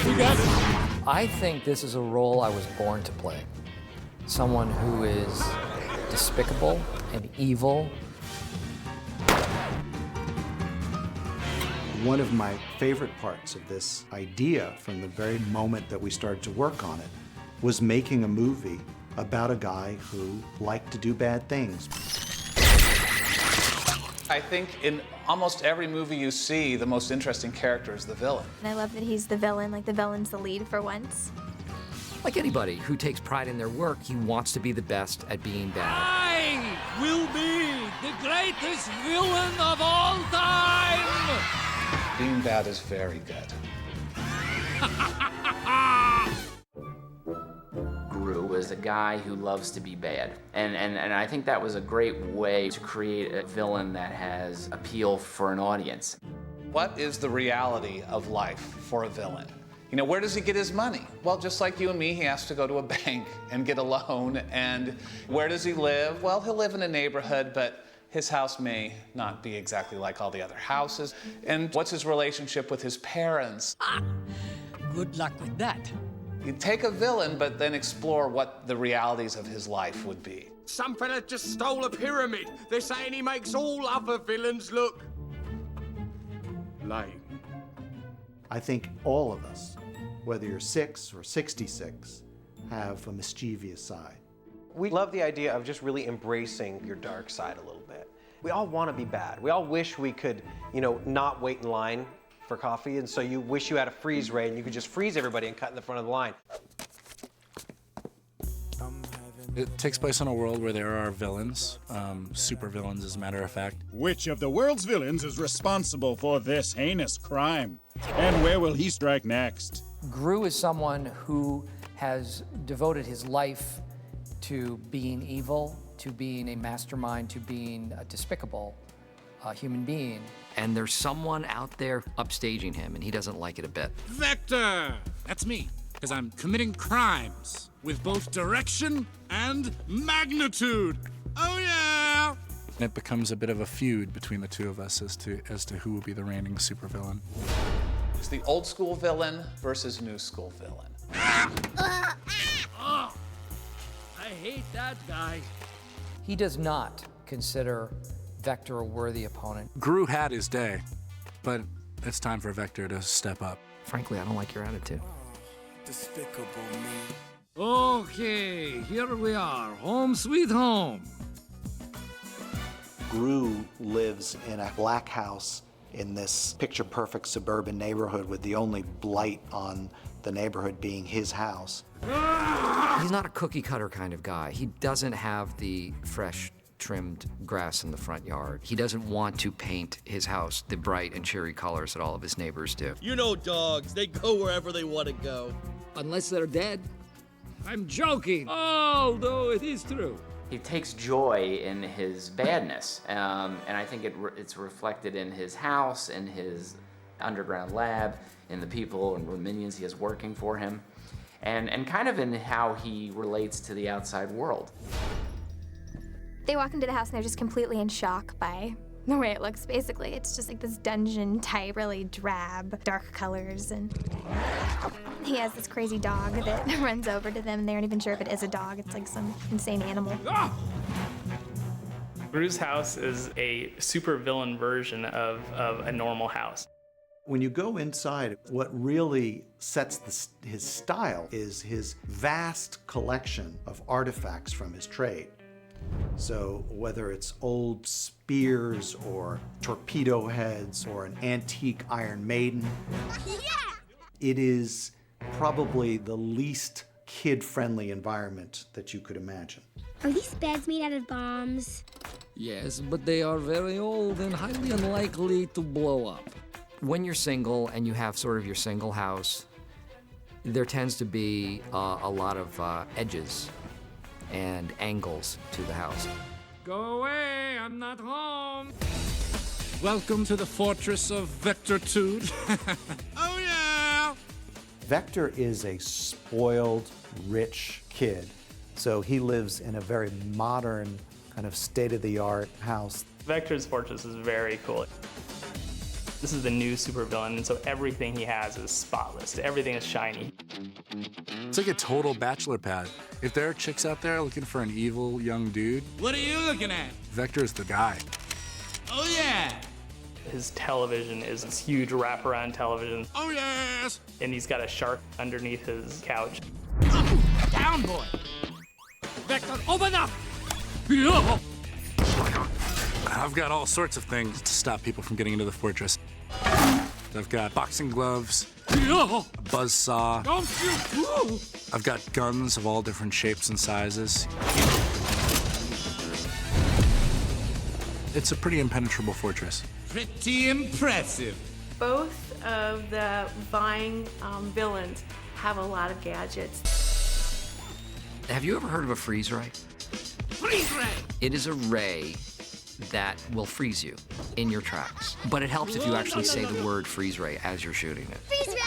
You got it. I think this is a role I was born to play. Someone who is despicable and evil. One of my favorite parts of this idea from the very moment that we started to work on it was making a movie about a guy who liked to do bad things. I think in almost every movie you see, the most interesting character is the villain. And I love that he's the villain, like the villain's the lead for once. Like anybody who takes pride in their work, he wants to be the best at being bad. I will be the greatest villain of all time! Being bad is very good. Gru was a guy who loves to be bad. And I think that was a great way to create a villain that has appeal for an audience. What is the reality of life for a villain? You know, where does he get his money? Well, just like you and me, he has to go to a bank and get a loan. And where does he live? Well, he'll live in a neighborhood, but his house may not be exactly like all the other houses. And what's his relationship with his parents? Good luck with that. You take a villain, but then explore what the realities of his life would be. Some fella just stole a pyramid. They're saying he makes all other villains look lame. I think all of us, whether you're 6 or 66, have a mischievous side. We love the idea of just really embracing your dark side a little bit. We all want to be bad. We all wish we could, not wait in line for coffee, and so you wish you had a freeze ray and you could just freeze everybody and cut in the front of the line. It takes place in a world where there are villains, super villains as a matter of fact. Which of the world's villains is responsible for this heinous crime? And where will he strike next? Gru is someone who has devoted his life to being evil, to being a mastermind, to being a despicable human being. And there's someone out there upstaging him, and he doesn't like it a bit. Vector! That's me, because I'm committing crimes with both direction and magnitude. Oh, yeah! It becomes a bit of a feud between the two of us as to who will be the reigning supervillain. It's the old school villain versus new school villain. Oh, I hate that guy. He does not consider Vector a worthy opponent. Gru had his day, but it's time for Vector to step up. Frankly, I don't like your attitude. Despicable me. Okay, here we are, home sweet home. Gru lives in a black house in this picture-perfect suburban neighborhood with the only blight on the neighborhood being his house. He's not a cookie-cutter kind of guy. He doesn't have the fresh, trimmed grass in the front yard. He doesn't want to paint his house the bright and cheery colors that all of his neighbors do. You know dogs, they go wherever they want to go. Unless they're dead. I'm joking, although it is true. He takes joy in his badness, and I think it's reflected in his house, in his underground lab, in the people and minions he has working for him, and kind of in how he relates to the outside world. They walk into the house and they're just completely in shock by the way it looks, basically. It's just like this dungeon type, really drab, dark colors, and he has this crazy dog that runs over to them, and they aren't even sure if it is a dog. It's like some insane animal. Gru's house is a super villain version of a normal house. When you go inside, what really sets his style is his vast collection of artifacts from his trade. So whether it's old spears or torpedo heads or an antique Iron Maiden, it is probably the least kid-friendly environment that you could imagine. Are these beds made out of bombs? Yes, but they are very old and highly unlikely to blow up. When you're single and you have sort of your single house, there tends to be a lot of edges and angles to the house. Go away, I'm not home. Welcome to the fortress of Vectortude. Oh yeah! Vector is a spoiled, rich kid. So he lives in a very modern, kind of state-of-the-art house. Vector's fortress is very cool. This is the new supervillain, and so everything he has is spotless. Everything is shiny. It's like a total bachelor pad. If there are chicks out there looking for an evil young dude, What are you looking at? Vector's the guy. Oh, yeah. His television is this huge wraparound television, Oh, yes. and he's got a shark underneath his couch. Down, boy. Vector, open up. I've got all sorts of things to stop people from getting into the fortress. I've got boxing gloves, a buzzsaw. Don't you? I've got guns of all different shapes and sizes. It's a pretty impenetrable fortress. Pretty impressive. Both of the vying villains have a lot of gadgets. Have you ever heard of a freeze ray? Freeze ray. It is a ray that will freeze you in your tracks. But it helps if you actually say the word freeze ray as you're shooting it. Freeze ray!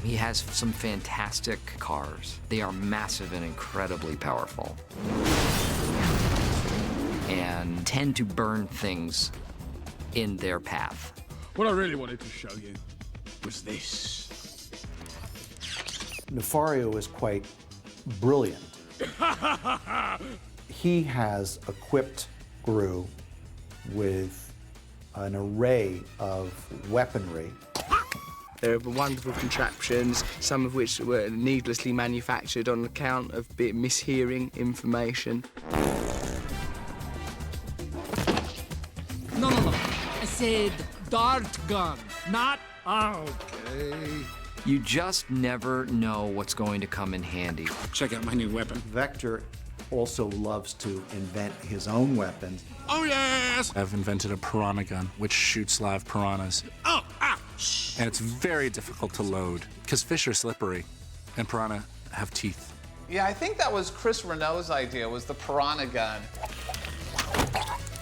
He has some fantastic cars. They are massive and incredibly powerful, and tend to burn things in their path. What I really wanted to show you was this. Nefario is quite brilliant. He has equipped Gru with an array of weaponry. There were wonderful contraptions, some of which were needlessly manufactured on account of mishearing information. No. I said dart gun, not okay. You just never know what's going to come in handy. Check out my new weapon. Vector also loves to invent his own weapons. Oh, yes. I've invented a piranha gun, which shoots live piranhas. Oh, ouch. And it's very difficult to load, because fish are slippery, and piranha have teeth. Yeah, I think that was Chris Renault's idea, was the piranha gun.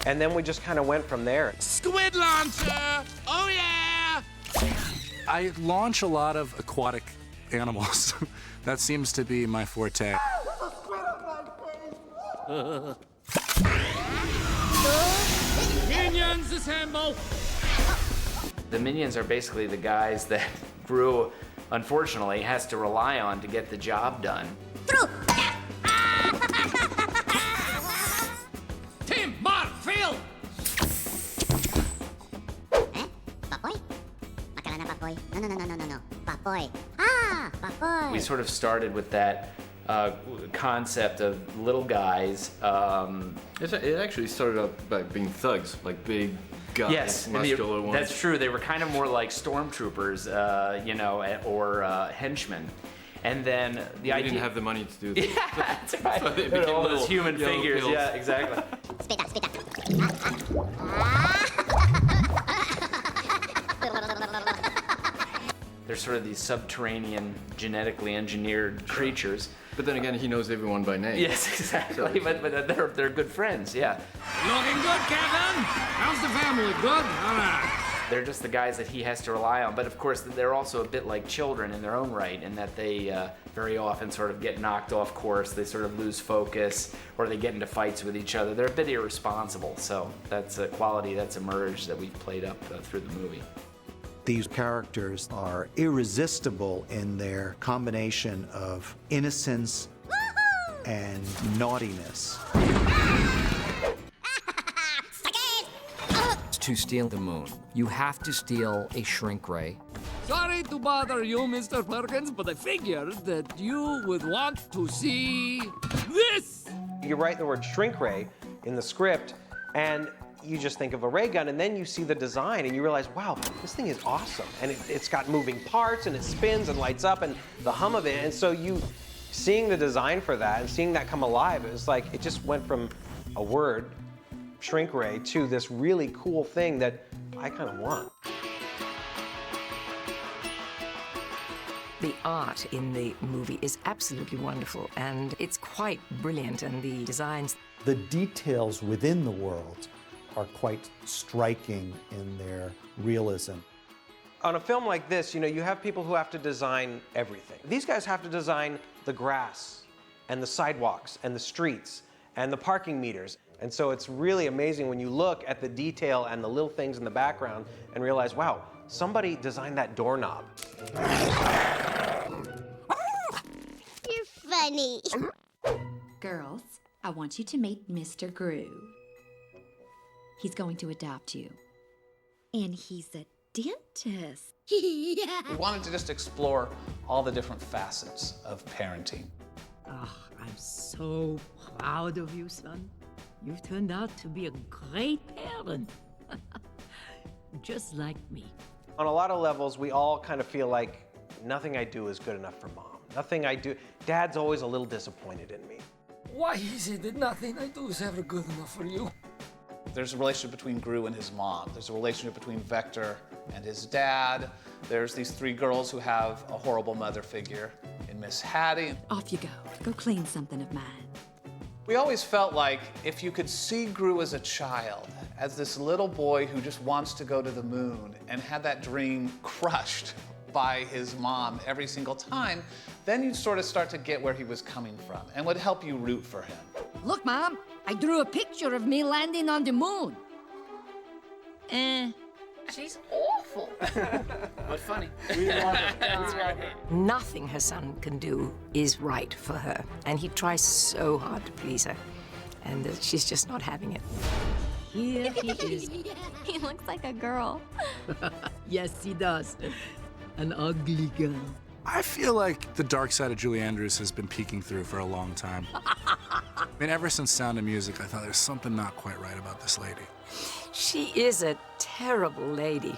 And then we just kind of went from there. Squid launcher. Oh, yeah. I launch a lot of aquatic animals. That seems to be my forte. Minions assemble. The minions are basically the guys that Gru, unfortunately, has to rely on to get the job done. Tim, Mark, Phil. Papoy? Akala na papoy? No. Papoy. Ah, papoy. We sort of started with that concept of little guys. It actually started up by being thugs, like big guys, Yes, muscular ones. that's true. They were kind of more like stormtroopers, or henchmen. And then the idea didn't have the money to do that. Yeah, that's right. So they became all little those human yellow figures. pills. Yeah, exactly. Spita. They're sort of these subterranean, genetically engineered creatures. But then again, he knows everyone by name. Yes, exactly. But they're good friends. Yeah. Looking good, Kevin. How's the family? Good? All right. They're just the guys that he has to rely on. But of course, they're also a bit like children in their own right, in that they very often sort of get knocked off course. They sort of lose focus, or they get into fights with each other. They're a bit irresponsible. So that's a quality that's emerged that we've played up through the movie. These characters are irresistible in their combination of innocence and naughtiness. To steal the moon, you have to steal a shrink ray. Sorry to bother you, Mr. Perkins, but I figured that you would want to see this. You write the word shrink ray in the script, and you just think of a ray gun, and then you see the design, and you realize, wow, this thing is awesome. And it's got moving parts, and it spins and lights up, and the hum of it. And so seeing the design for that and seeing that come alive, it was like, it just went from a word, shrink ray, to this really cool thing that I kind of want. The art in the movie is absolutely wonderful, and it's quite brilliant, and the designs. The details within the world are quite striking in their realism. On a film like this, you have people who have to design everything. These guys have to design the grass and the sidewalks and the streets and the parking meters. And so it's really amazing when you look at the detail and the little things in the background and realize, wow, somebody designed that doorknob. You're funny. Girls, I want you to meet Mr. Gru. He's going to adopt you. And he's a dentist. We wanted to just explore all the different facets of parenting. Oh, I'm so proud of you, son. You've turned out to be a great parent. Just like me. On a lot of levels, we all kind of feel like nothing I do is good enough for mom. Nothing I do, Dad's always a little disappointed in me. Why is it that nothing I do is ever good enough for you? There's a relationship between Gru and his mom. There's a relationship between Vector and his dad. There's these three girls who have a horrible mother figure in Miss Hattie. Off you go. Go clean something of mine. We always felt like if you could see Gru as a child, as this little boy who just wants to go to the moon and had that dream crushed by his mom every single time, then you'd sort of start to get where he was coming from and would help you root for him. Look, Mom, I drew a picture of me landing on the moon. She's awful. But funny. Nothing her son can do is right for her, and he tries so hard to please her, and she's just not having it. Here he is. He looks like a girl. Yes, he does. An ugly girl. I feel like the dark side of Julie Andrews has been peeking through for a long time. I mean, ever since Sound of Music, I thought there's something not quite right about this lady. She is a terrible lady.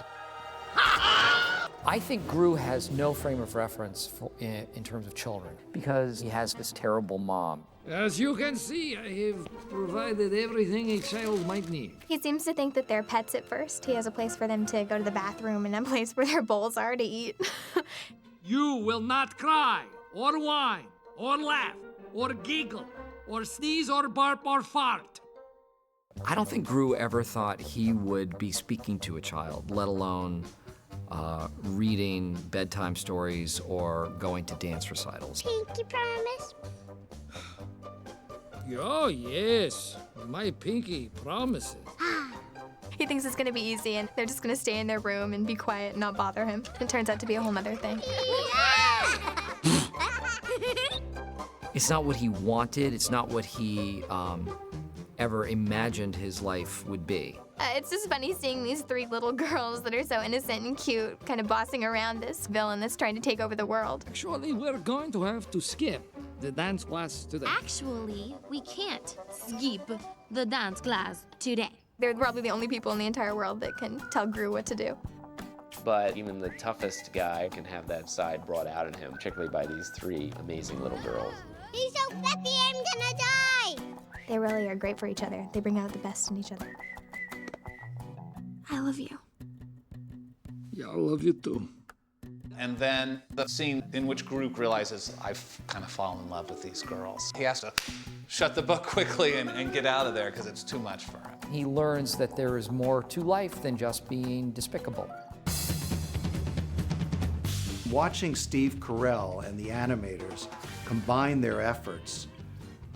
I think Gru has no frame of reference in terms of children because he has this terrible mom. As you can see, I have provided everything a child might need. He seems to think that they're pets at first. He has a place for them to go to the bathroom and a place where their bowls are to eat. You will not cry, or whine, or laugh, or giggle, or sneeze, or burp, or fart. I don't think Gru ever thought he would be speaking to a child, let alone reading bedtime stories or going to dance recitals. Pinky promise? Oh, yes. My pinky promises. He thinks it's gonna be easy and they're just gonna stay in their room and be quiet and not bother him. It turns out to be a whole nother thing. It's not what he wanted. It's not what he ever imagined his life would be. It's just funny seeing these three little girls that are so innocent and cute kind of bossing around this villain that's trying to take over the world. Actually, we're going to have to skip the dance class today. Actually, we can't skip the dance class today. They're probably the only people in the entire world that can tell Gru what to do. But even the toughest guy can have that side brought out in him, particularly by these three amazing little girls. He's so fluffy, I'm gonna die! They really are great for each other. They bring out the best in each other. I love you. Yeah, I love you too. And then the scene in which Gru realizes, I've kind of fallen in love with these girls. He has to shut the book quickly and get out of there because it's too much for him. He learns that there is more to life than just being despicable. Watching Steve Carell and the animators combine their efforts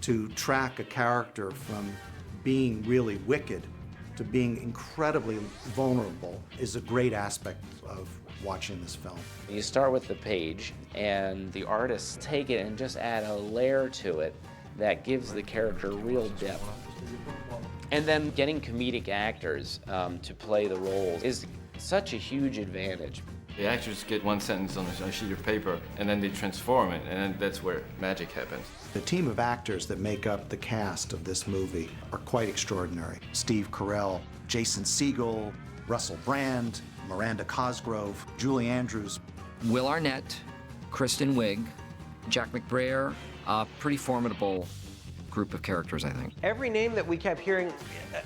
to track a character from being really wicked to being incredibly vulnerable is a great aspect of watching this film. You start with the page, and the artists take it and just add a layer to it that gives the character real depth. And then getting comedic actors to play the roles is such a huge advantage. The actors get one sentence on a sheet of paper, and then they transform it, and then that's where magic happens. The team of actors that make up the cast of this movie are quite extraordinary. Steve Carell, Jason Segel, Russell Brand, Miranda Cosgrove, Julie Andrews. Will Arnett, Kristen Wiig, Jack McBrayer, a pretty formidable group of characters, I think. Every name that we kept hearing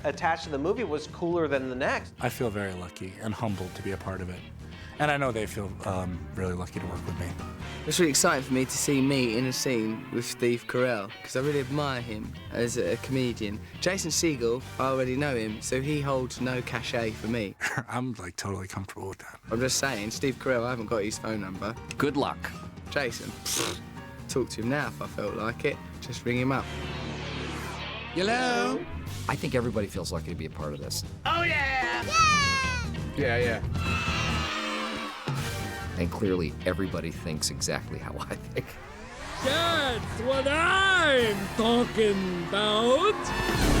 attached to the movie was cooler than the next. I feel very lucky and humbled to be a part of it. And I know they feel really lucky to work with me. It's really exciting for me to see me in a scene with Steve Carell, because I really admire him as a comedian. Jason Segel, I already know him, so he holds no cachet for me. I'm like totally comfortable with that. I'm just saying, Steve Carell, I haven't got his phone number. Good luck. Jason, talk to him now if I felt like it. Just ring him up. Hello? I think everybody feels lucky to be a part of this. Oh, yeah! Yeah. And clearly, everybody thinks exactly how I think. That's what I'm talking about.